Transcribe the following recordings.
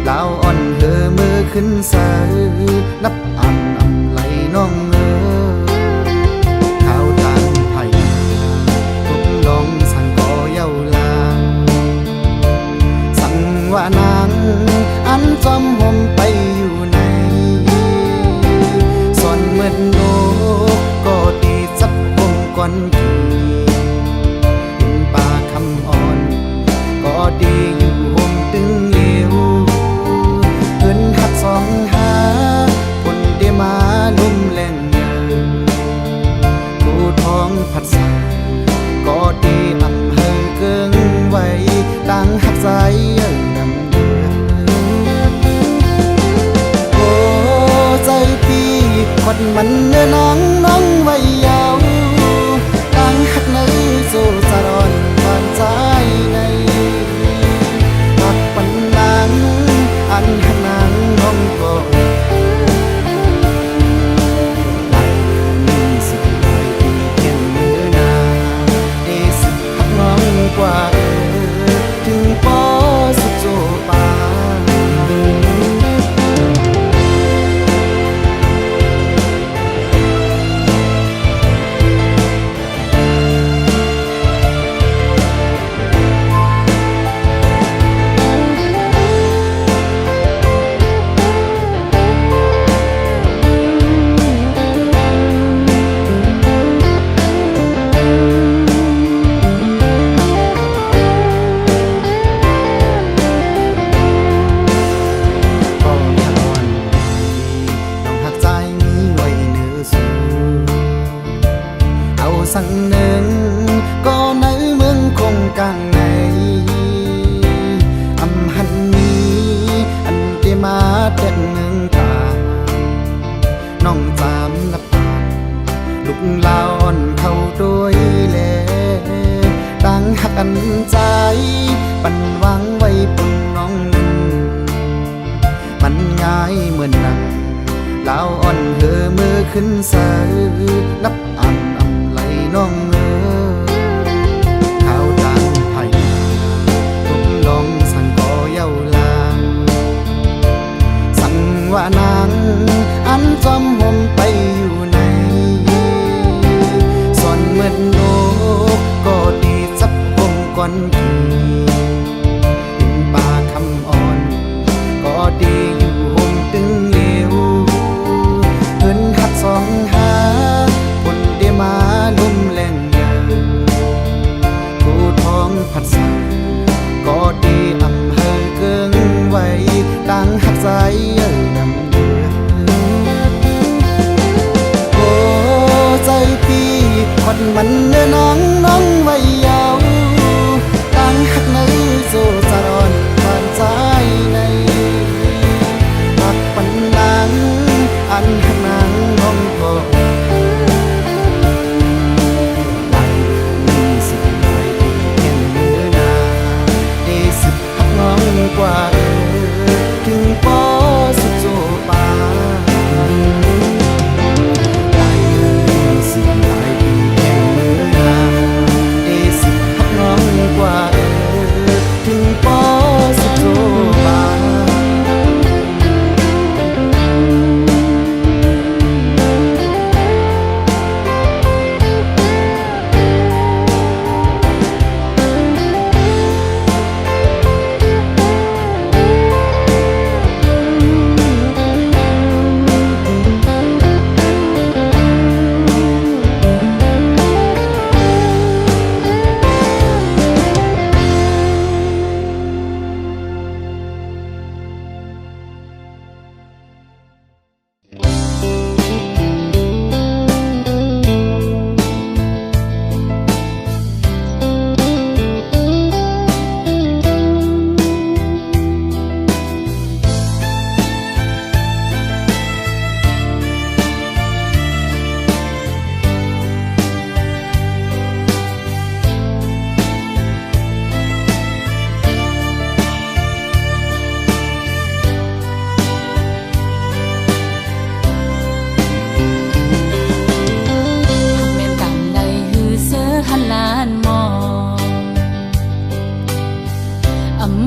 ลาวอ่อนเธอมือขึ้นสายนับอันอำไหลน้องข้าวจานไผ่ทุกลองสั่งก่อเย้าลาสั่งว่านางอันจอมห่มไปอยู่ในส่วนเมื่อโลกก็ดีจับห่มก่อนกี่หินป่าคำอ่อนก็ดีอยู่ห่มตึงเหลวเอิ้นหักสองหาคนได้มาลุ่มแรงเยอะผู้ท้องผัดใสก็ดีอำเภอเกิงไว้ดังหักใจนำเดือโอ้ใจพี่ควันมันเนื้อน้องไว้ยาวดังหักในสู่จารอนผ่านใจในหักปันนางอันหักนางน้องก็กว่าถึงปอสุดโจปาสั่งหนึ่งก็ในเมืองคงกลางในอำหันนี้อันที่มาเต็มเมืองตาน้องจามนับปานลูกลาวอ่อนเข้าด้วยแลตั้งหักอันใจปันวางไว้ปุ่นน้องมันง่ายเหมือนนักลาวอ่อนเธอมือขึ้นสายนับอันน้องข้าวจานไผ่ทุกลองสั่งก่อเย้าลาสั่งว่านางอันจอมห่มไปอยู่ในส่วนเมื่อโลกก็ดีจับห่มก่อนกี่หินป่าคำอ่อนก็ดีอยู่ห่มตึงเหลวเพิ่นหักสองหาคนได้มาลุ่มแรงเยอะผู้ท้องผัดใสก็ดีอำเภอเกิงไว้ดังหักใจนำเดือโอ้ใจพี่ควันมันเนื้อน้องไว้ยาวดังหักในสู่จารอนผ่านใจในหักปันนางอันหักนางน้องก็กว่าถึงปอสุดโจปาหลายมือสิหลายปีแข่งมือนาได้สิหักน้องกว่าถึงปอสุดโจปา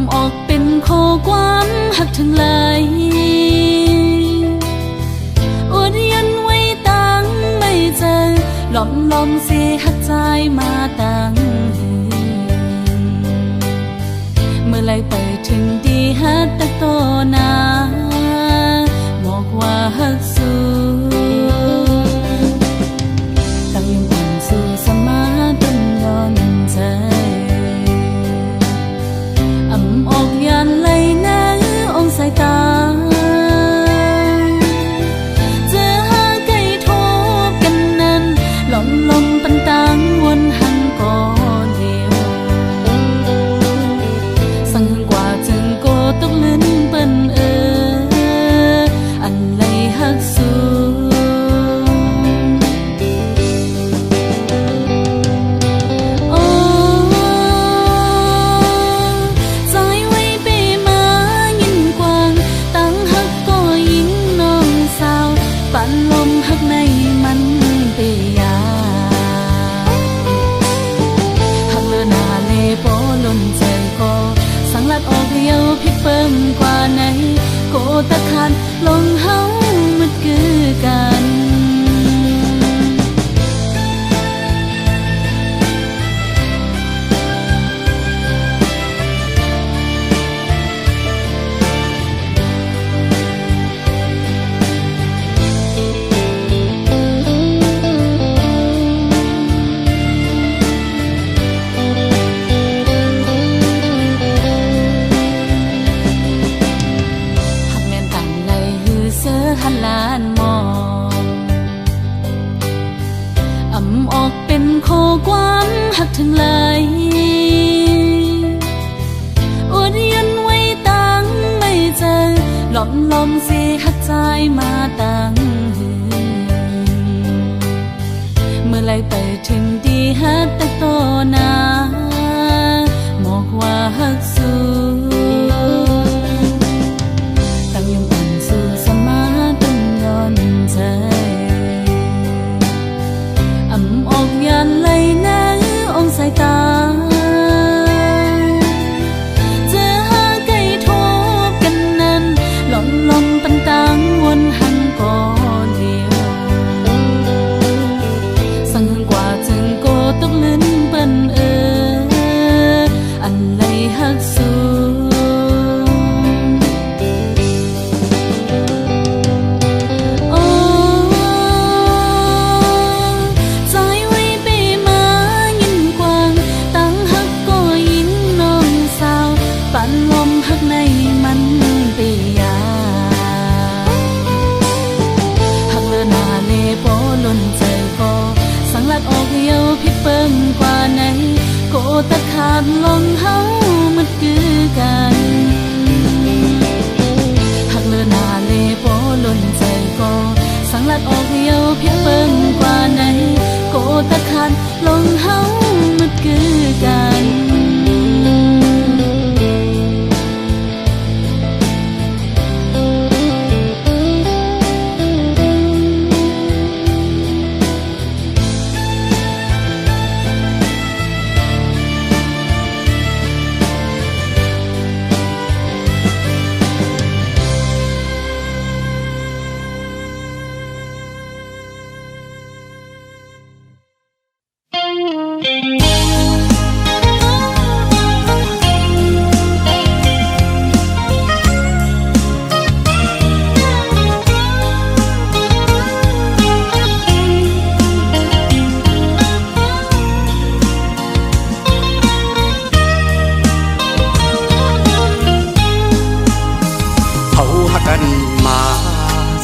ำออกเป็นข้อความหักทั้งหลายอดยันไว้ตั้งไม่เจอหลอมเสียหักใจมาตั้งเมื่อไรไปถึงดีฮัดตะโตนาบอกว่าฮักสู้ตั้งยังอ่อนสู้สมาต้นย้อนใจออกยานไหลน้าองสายตาเจอหาไก่ทบกันนั้นลมปันตังวนหังก่อเดียวสั่งกว่าจึงโกตกลื่นเปิ้นอันไหลหักสูลมหักในมันเปียหักเลือหน้าเลโปล้นใจก็สังลัดออกเดียวพิกเปิ่มกว่าไหนโกตะคันลงเฮามันคือกันหันลานมองออกเป็นข้อความหักถึงเลยอดยันไว้ตั้งไม่เจอหลอมเสียหักใจมาตั้งเมื่อไรไปถึงดีฮัดตะโตนาบอกว่าฮักสู้ออกยานไหลน้าองสายตาเจอหาไก่ทบกันนั้นลมปันตังวนหันก่อเดียวสั่งกว่าจึงโกตกลื่นเปิ้นอันไหลหักสูลมหักในมันเปียหักเลือหน้าเลโปล้นใจก็สังลัดออกเดียวพิกเปิ่มกว่าไหนโกตะขาดลงเฮามันคือกันหักเลือหน้าเลโปล้นใจก็สังลัดออกเดียวพิกเปิ่มกว่าไหนโกตะขาดลงเฮามันคือกัน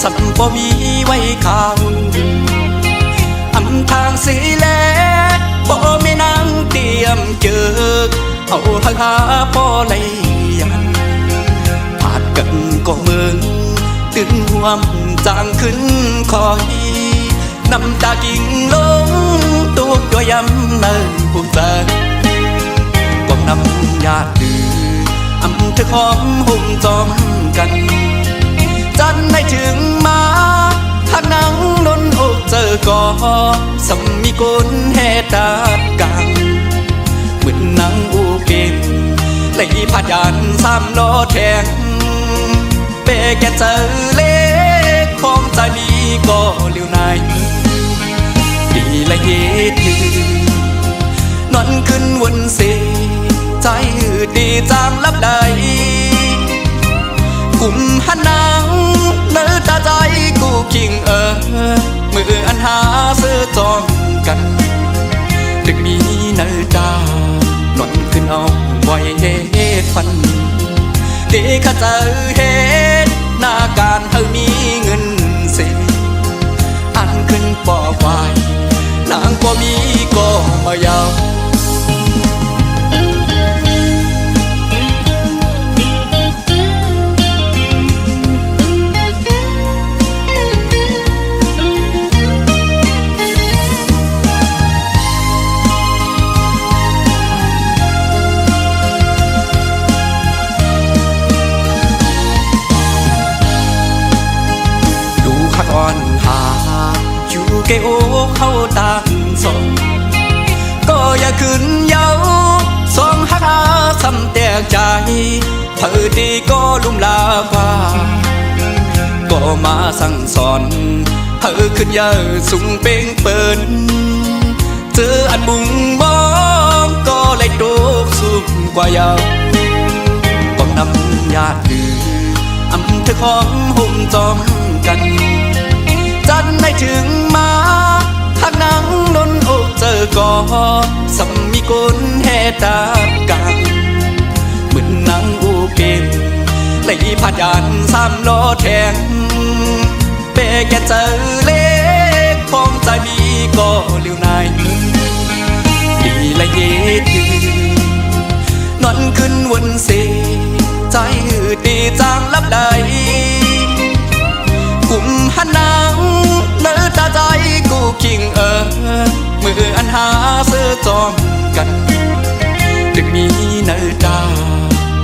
สันบ่มีไว้ข้างทางสิแลบ่มีนางเตรียมเจอเอาทางหาพ่อเลยยันขาดกันก็เมืองตึงห่วมจางขึ้นคอยน้ำตากิ่งลงตุกตัวยำเนินผู้ใจก้มน้ำยาดื้อเธอหอมหุ่มจอมกันจันให้ถึงมาหากนังนนอกเจอก่อสมีกุลเหตุกังเหมือนนังอูเก่ง lấy phát dàn xăm lo thèn bê kẹt giờ lê khôngใจนี้ก็เลี้ยวไหนดีละเย็ดนอนขึ้นวนเสใจหืดดีจางลับใดกุมหันนางเนื้อตาใจกูกิ่งมืออันหาเสื้อจองกันดึกนี้เนื้อตานอนขึ้นเอาไว้เฮ็ดฟันดีข้าเจอเฮ็ดหน้าการเธอมีเงินเสียอันขึ้นป่อไฟนางก็มีก็มายาวอ่อนหาอยู่เกโอเข้าต่างสองก็อย่าขึ้นเย้าสองหักหาซ้ำแตกใจเธอดีก็ลุ่มลากว่าก็มาสั่งสอนเธอขึ้นเยอะสูงเป่งเปินเจออันมุงมองก็เลยโดกสูงกว่าเยาต้องนำญาติดื้ออำเธอของหุ่มจอมกันจันไม่ถึงมาหักนังนนอกเจอก่อสัมมีกุนแห่ตากันเหมือนนังอูเก่งเลยพาดานสามล้อแทงเปแกเจอเล็กฟองใจมีก็เลี้ยวไหนดีละเย็ดนอนขึ้นวนเสใจหืดดีจางลับใดกุมหันนางเนื้อตาใจกูกิ่งมืออันหาเสื้อจอมกันดึกมีเนื้อตา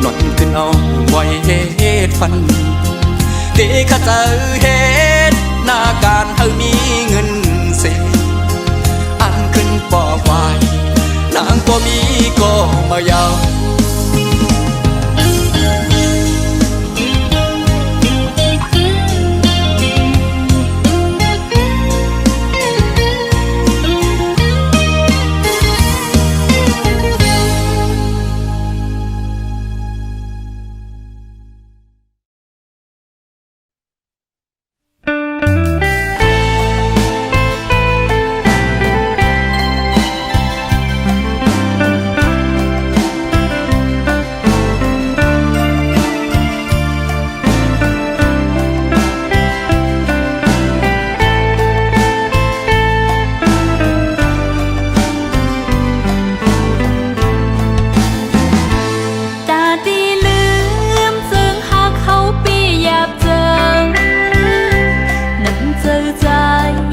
นอนขึ้นเอาไว้เฮ็ดฟันดีข้าเจอเฮ็ดหน้าการเธอมีเงินเสียอันขึ้นป่อไฟนางก็มีก็มายาวHãy subscribe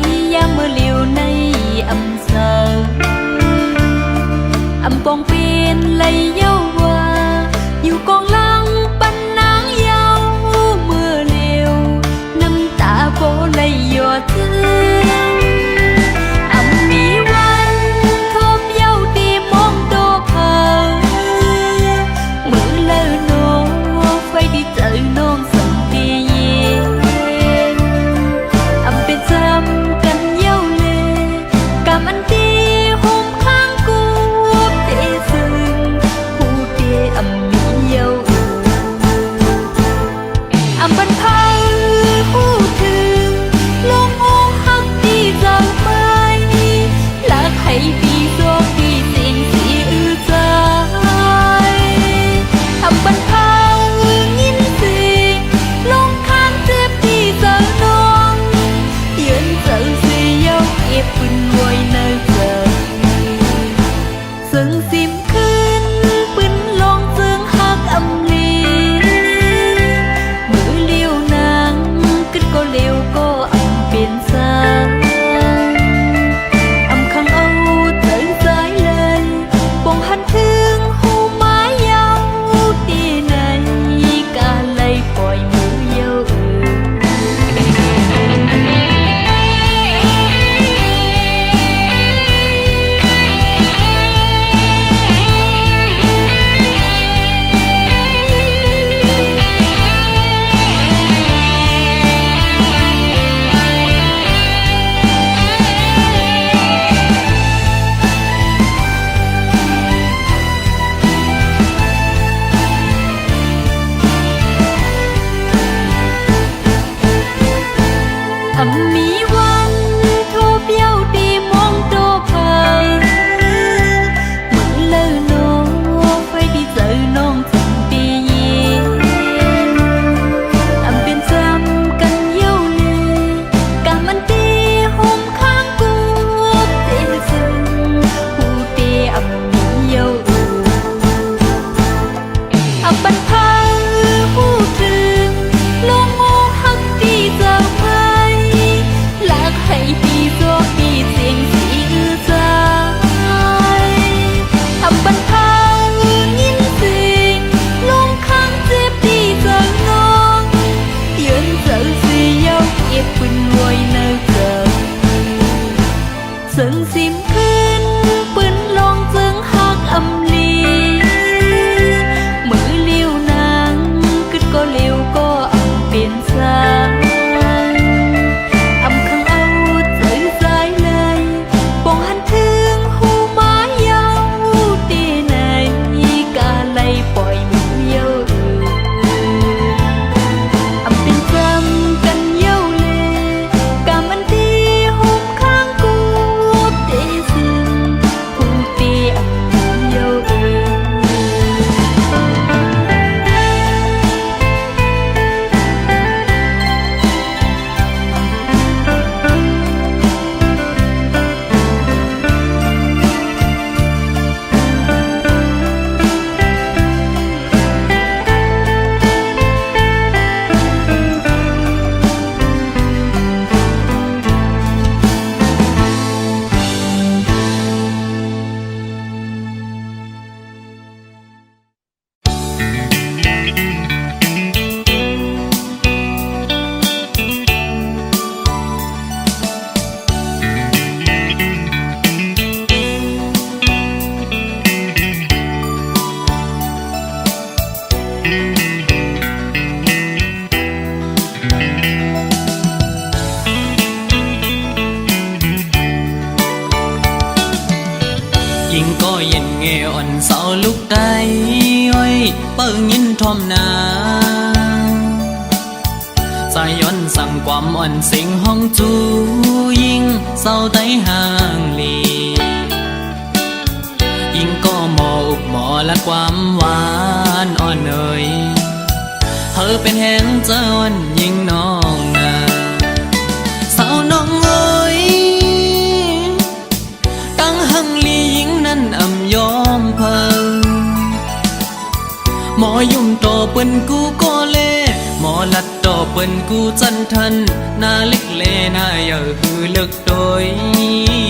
cho kênh Ghiền Mì Gõ để không bỏ lỡ มีวันโทบเย้าดีมองโตเผยเมื่อเลิกน้องไฟที่เจอน้องถึงปีเย็นเป็นจำกันเย้าเลยกะมันตีห่มข้างกูเต็มซึ่งผู้เตียมีเย้าบันพาหูถึงลงโมหักดีเจ้าไพลักให้ดีตัวดีเสียงสีใจบันพายินเสียงลงข้างเจ็บดีเจ้าน้องยืนเจ้าสีเย้าเก็บปืนไว้ในเจ้าซึ่งสิมขึ้นปืนลองจึงหักอำลีมือเลี้ยวนางกึดก็เลี้ยวก็อำเปลี่ยนสายอำข้างเอาใจสายเลยปองหันถึงหูไม้ยาวตีไหนกาไลปล่อยมือเย้าอำเป็นจำกันเย้าเลยกามันดีหุบข้างกูเตซึ่งผู้เตียเย้ายิงก็เย็นเงอ่อนเสาลุกได้อ้อยเปิ้งยินทอมนาใจย้อนสั่งความอ่อนสิงห้องจูยิงเศร้าไตห่างลียิงก็หมออุกหมอและความหวานอ่อนเอ่ยเธอเป็นแหงเจ้าอ่อนยิงน้องนาสาวน้องเอ้ยตั้งหังลียิงนั้นอ่ำยอมเพอหมอยุ่มต่อเปิ้นกูก็เล่หมอลัดต่อเปิ้นกูจันทันหน้าเล็กเลหน้าเยอะคือเลิกโดย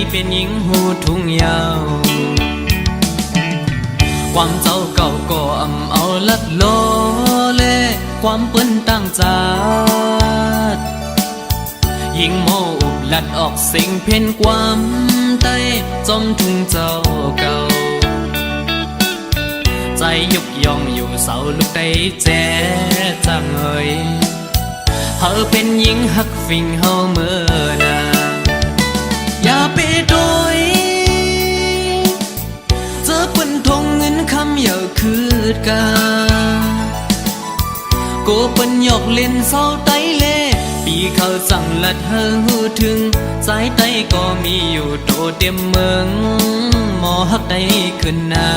เป็นหญิงหูทุ่งยาวความเจ้าเก่าก็อ่ำเอาลัดโลเล่ความเปิ้นตั้งจาดยิงโมอุบลัดออกสิ่งเพ่นความใต้จมทุ่งเจ้าเก่าใจยุกยองอยู่เสาลูกได้แจ๊จังเอ่ยเธอเป็นหญิงหักฟิงเฮาเมื่อนาอย่าไปโดยเจอเปิ้นทงเงินคำอย่าคืดกาโกเปิ้นหยอกเล่นเศร้าไตเล่ปีเขาสั่งลัดเฮอหูถึงสายไตก็มีอยู่โตเต็มเมืองหมอหักได้ขึ้นนา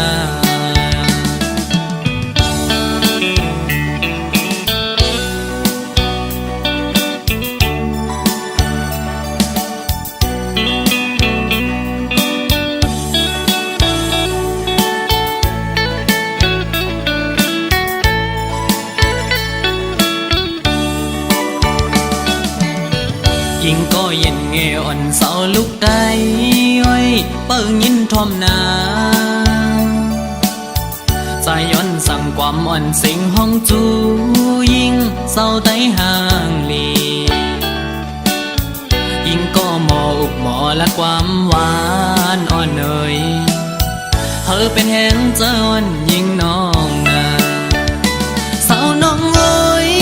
ยิงก็เย็นเงอ่อนเสาลุกได้อ้อยเปิ้งยินทอมนาใจย้อนสั่งความอ่อนสิงห้องจูยิงเศร้าไตห่างลียิงก็หมออุกหมอและความหวานอ่อนเอ่ยเธอเป็นแหงเจ้าอ่อนยิงน้องนาสาวน้องเอ้ย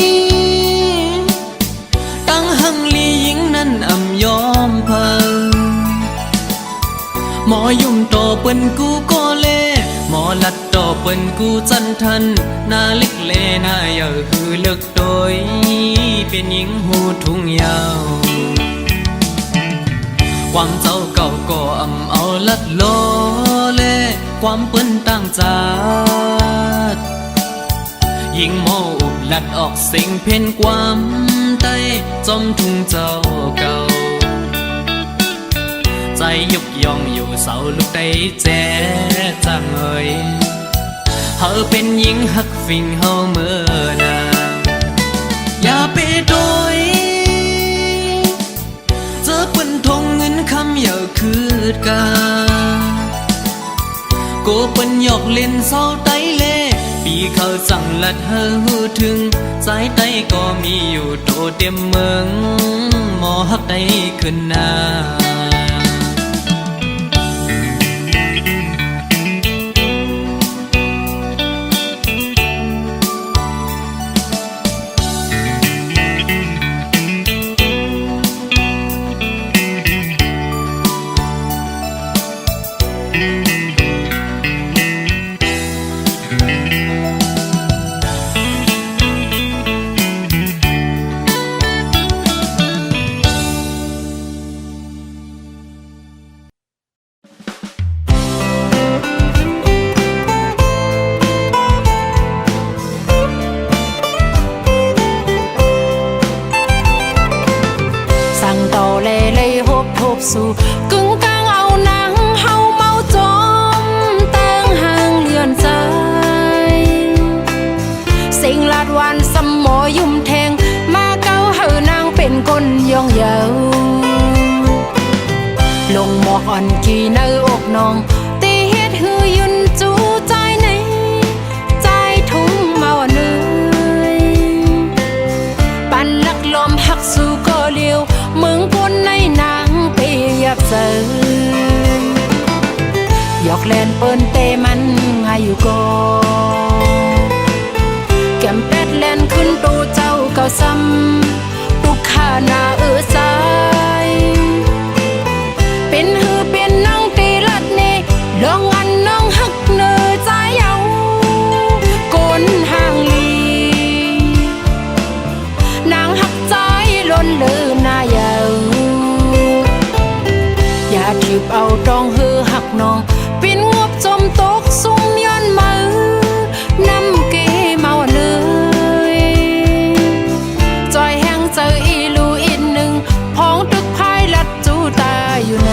ตั้งหังลียิงนั้นอ่ำยอมเพอหมอยุ่มต่อเปิ้นกูก็เล่หมอลัดต่อเปิ้นกูจันทันหน้าเล็กเลหน้าเยอะคือเลิกโดยเป็นหญิงหูทุ่งยาว ความเจ้าเก่าก็อำเอาลัดโลเลความเปิ้นต่างจากยิ่งโมอุบลัดออกสิ่งเพ่นความใต้จอมทุ่งเจ้าเก่าใจยุกยองอยู่เสาลูกได้แจ้จังเอ่ยเฮาเป็นหญิงหักฟิงเฮาเมื่อนาอย่าไปโดยเจอปืนทงเงินคำอย่าคืดกาโกเปิ้นหยอกเล่นเศร้าไตเล่ปีเขาสั่งลัดเฮอหูถึงสายไตก็มีอยู่โตเต็มเมืองหมอฮักได้ขึ้นหน้าสู่กึ่งกลางเอาหนังเฮาเมาจอมแต่งห่างเลื่อนใจสิ่งลาดวันสมอยุ่มแทงมาเก้าเฮานางเป็นคนย่องเยาลงหมอกอ่อนกี่ในอกน้องตีเฮ็ดหือยืนจูใจในใจทุ่งเมาเนยปันลักลมหักสู่ก็เลี้ยวเมืองปนในนางเปียบเสือยอกแลนเปิ้นเตมันง่ายอยู่ก็แก้มเป็ดแลนขึ้นตูเจ้าเก่าซ้ำตุกขาหน้าสายเป็นหือเป็นน้องตีลัดเนลองอันน้องหักเนอใจเอากนห่างลีนางหักใจล้นลืมหน้าเยาอย่าทิบเอาดองหือหักน้องปินงบจมตกซุ่มย้อนมือน้ำเกเมาเนยจอยแห้งเจออีลูอีกหนึ่งพ้องตึกพายลัดจูตาอยู่ไหน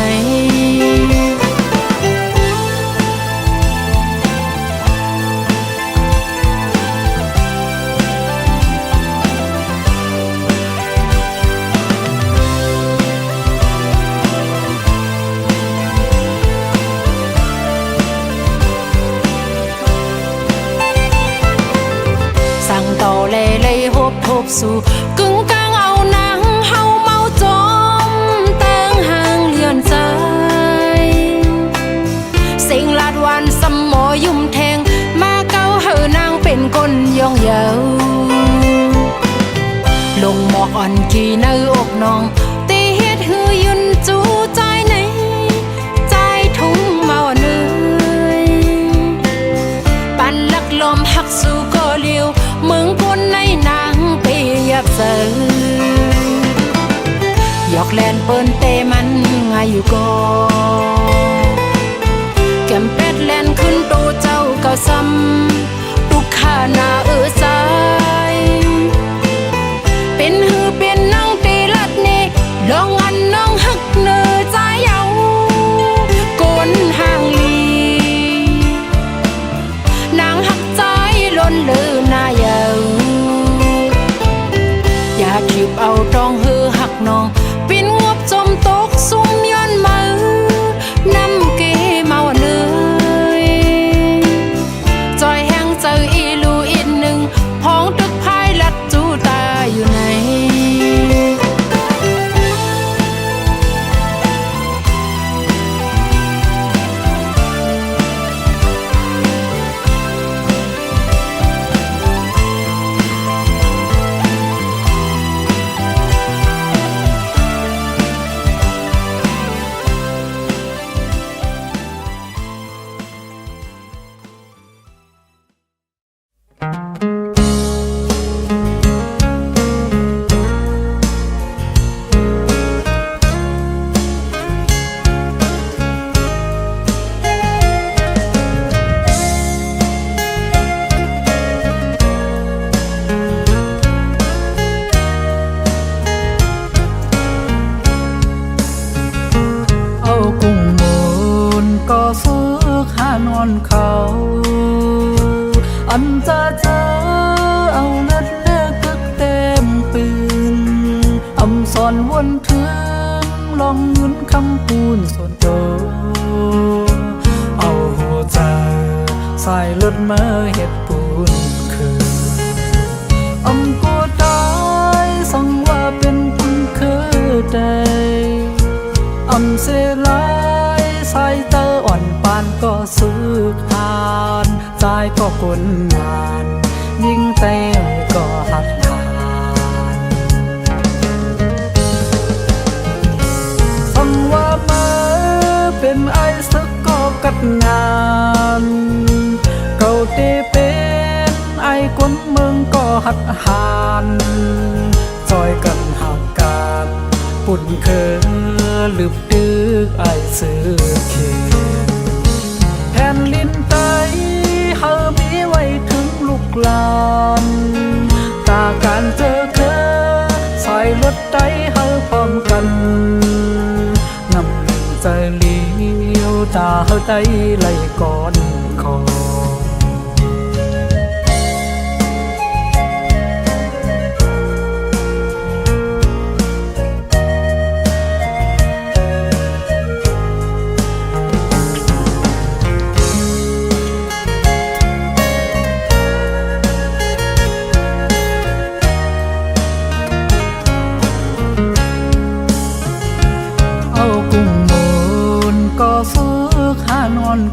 สู่กึ่งกลางเอาหนังเฮาเมาจอมแต่งห่างเลื่อนใจสิ่งลาดวันสมอยุ่มแทงมาเก้าเฮานางเป็นคนย่องเยาลงหมอกอ่อนกี่ในอกน้องตีเฮ็ดหือยืนจูใจในใจทุ่งเมาเนยปันลักลมหักสู่ก็เลี้ยวเมืองปนในนางเปียบเสือยอกแลนเปิ้นเตมันง่ายอยู่ก็แก้มเป็ดแลนขึ้นตูเจ้าเก่าซ้ำตุกขาหน้าสายเป็นหือเป็นน้องตีลัดเนลองอันน้องหักเนอใจเอากนห่างลีนางหักใจล้นลืมหน้าเยาอย่าทิบเอาดองหือหักน้องปินงบจมตกซุ่มย้อนมือน้ำเกเมาเนยจอยแห้งเจออีลูอีกหนึ่งพ้องตึกพายลัดจูตาอยู่ไหน วันถึงลองเงินคำปูนส่วนโตเอาหัวใจใส่รถมาเฮ็ดปูนคืออำกูตายสั่งว่าเป็นปุนคือใดอำเสลายสายเตออ่อนปานก็ซื้อขานใจก็กลงานยิ่งแต่ก็หักขานสั่งว่ามาเป็นไอ้สักก็กัดงานเก่าเตเป็นไอ้คนเมืองก็หัดหานจอยกันหักกันปุ่นเคยลืบดึกไอ้ซื้อเขียนแผ่นลิ้นไตเฮามีไว้ถึงลูกหลานตาการเจอเคยใส่รถไตเฮาพร้อมกันนำใจเลี้ยวตาเฮาไตไหลก่อนคอ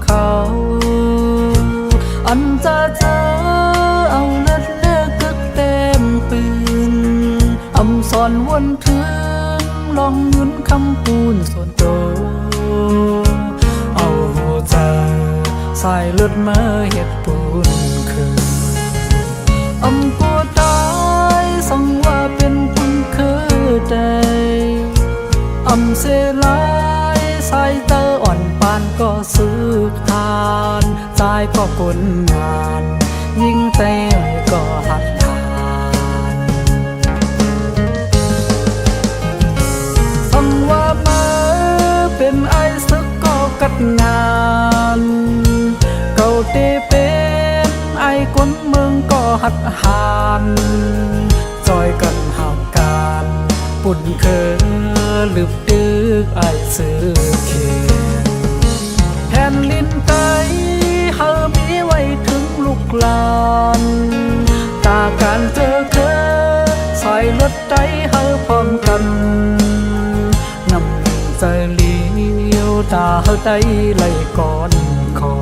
เขาอันจะเจอเอาเลือดเลือกตึกเต็มปืนอำสอนวนถึงลองเงินคำปูนส่วนโตเอาหัวใจใส่เลือดมาเฮ็ดปูนคืออำกูตายสั่งว่าเป็นปุนคือใดอำเสลายสายเตออ่อนปานก็ซื้อขานใจก็กลงานยิ่งแต่ก็หักขานสั่งว่ามาเป็นไอ้สักก็กัดงานเก่าเตเป็นไอ้คนเมืองก็หัดหานจอยกันหักการปุ่นเคยลืบดึกไอ้ซื้อเขียนแผ่นลิ้นไตเฮามีไว้ถึงลูกหลานตาการเจอเคยใส่รถไตเฮาพร้อมกันนำใจเลี้ยวตาเฮาไตไหลก่อนคอ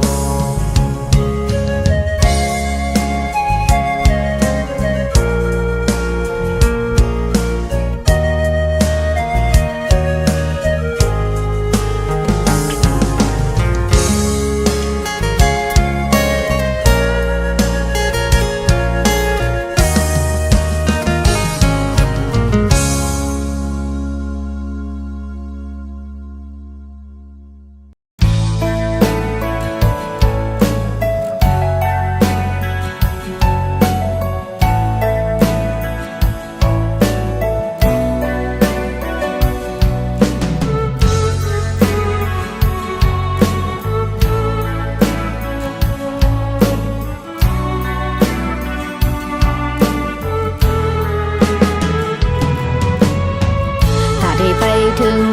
ถึง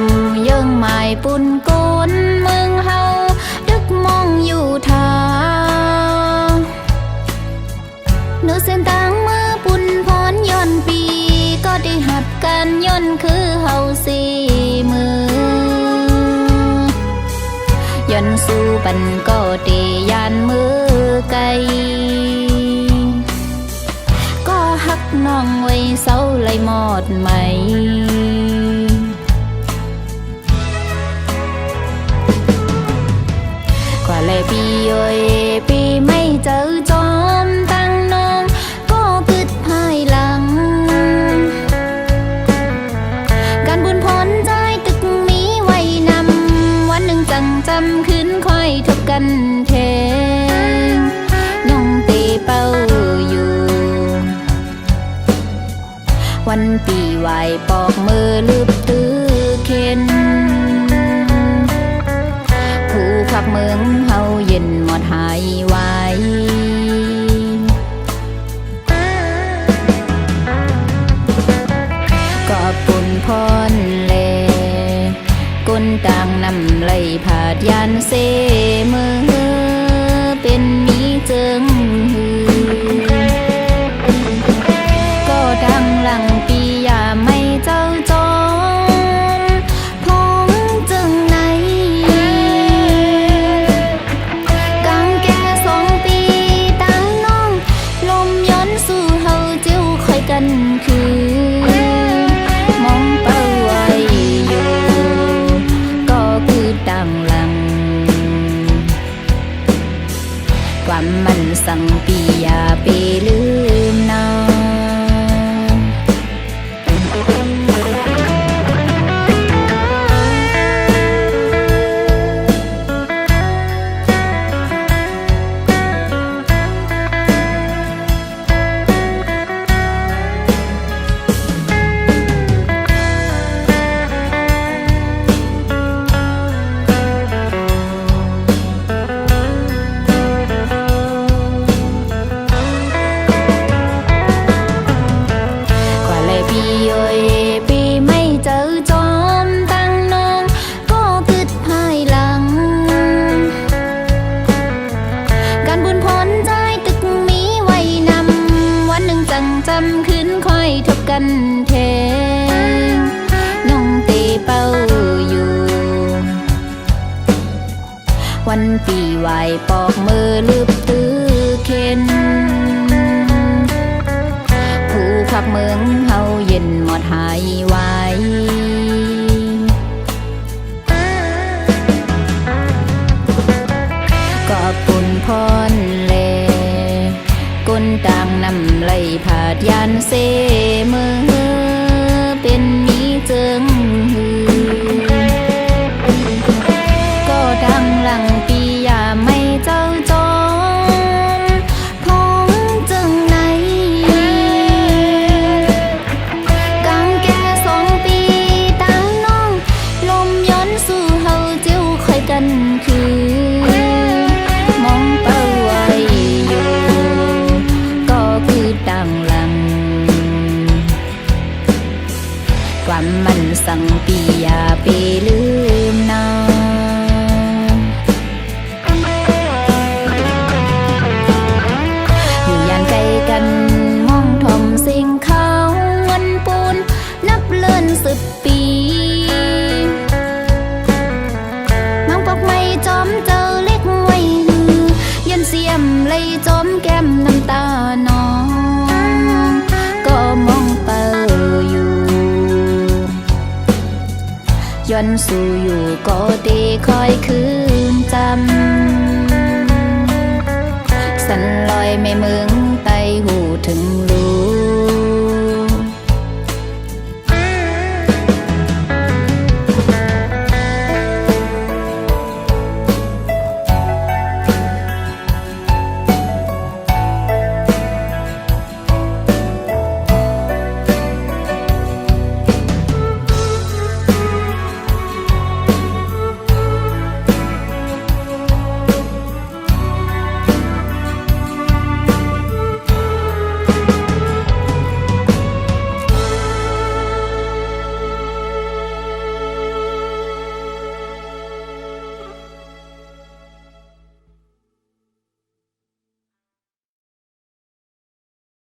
ยังไม่ปุ่นก้นเมืองเฮาดึกมองอยู่ทางเนื้อเส้นต่างมือปุ่นพรย้อนปีก็ได้หัดกันย้อนคือเฮาสีมือย้อนสู้ปันก็ได้ยานมือไกลก็หักน้องไว้เศร้าไหลหมดไหมกว่าเลยปีเอ้ยปีไม่เจอจอมตั้งน้องก็กึดภายหลังการบุญพรใจตึกมีไว้นำวันหนึ่งจังจำขึ้นค่อยทบกันเทงย่องตีเป้าอยู่วันปีไหวปอกมือลืบตื้อเข็นผู้พักเมืองเฮาเย็นหมดหายไว้ก็ปุ่นพร ดยานเซมือเป็นมีเจิงหือก็ดังหลังปีอย่าไม่เจ้าจอมพงจึงไหนกังแก่2 ปีตั้งน้องลมย้อนสู่เฮาเจ้าคอยกันคือมองเป้าไว้อยู่ก็คือดังหลังความมันสั่งปีอย่าไปลืมนาปีไม่เจอจอมตั้งน้องก็คิดภายหลังการบุญพ้นใจตึกมีไว้นำวันหนึ่งจังจำขึ้นค่อยทบกันเทงน้องตีเป้าอยู่วันปีไหวปอกมือลืบตื้อเข็นผู้ขับเมืองเฮาเย็นหมดหายไว้ก็ปุ่นพรเลก้นต่างนำไหลผาดยานเซมือเป็นมีเจิงหือก็ดังหลังปีอย่าไม่เจ้าจอมพงจึงไหนกังแก่2 ปีตั้งน้องลมย้อนสู่เฮาเจ้าคอยกันคือมองเป้าไว้อยู่ก็คือดังหลังความมันสั่งปีอย่าไปลืมนาอยู่ยานไกลกันมองทอมสิ่งเขาวันปูนนับเลื่อน10 ปีมังปอกไม่จอมเจอเล็กไว้หือยันเสียมเลยจอมแก้มน้ำตาน้องก็มองเป้าอยู่ย้อนสู่อยู่ก็ได้คอยคืนจำสันลอยไม่เมือง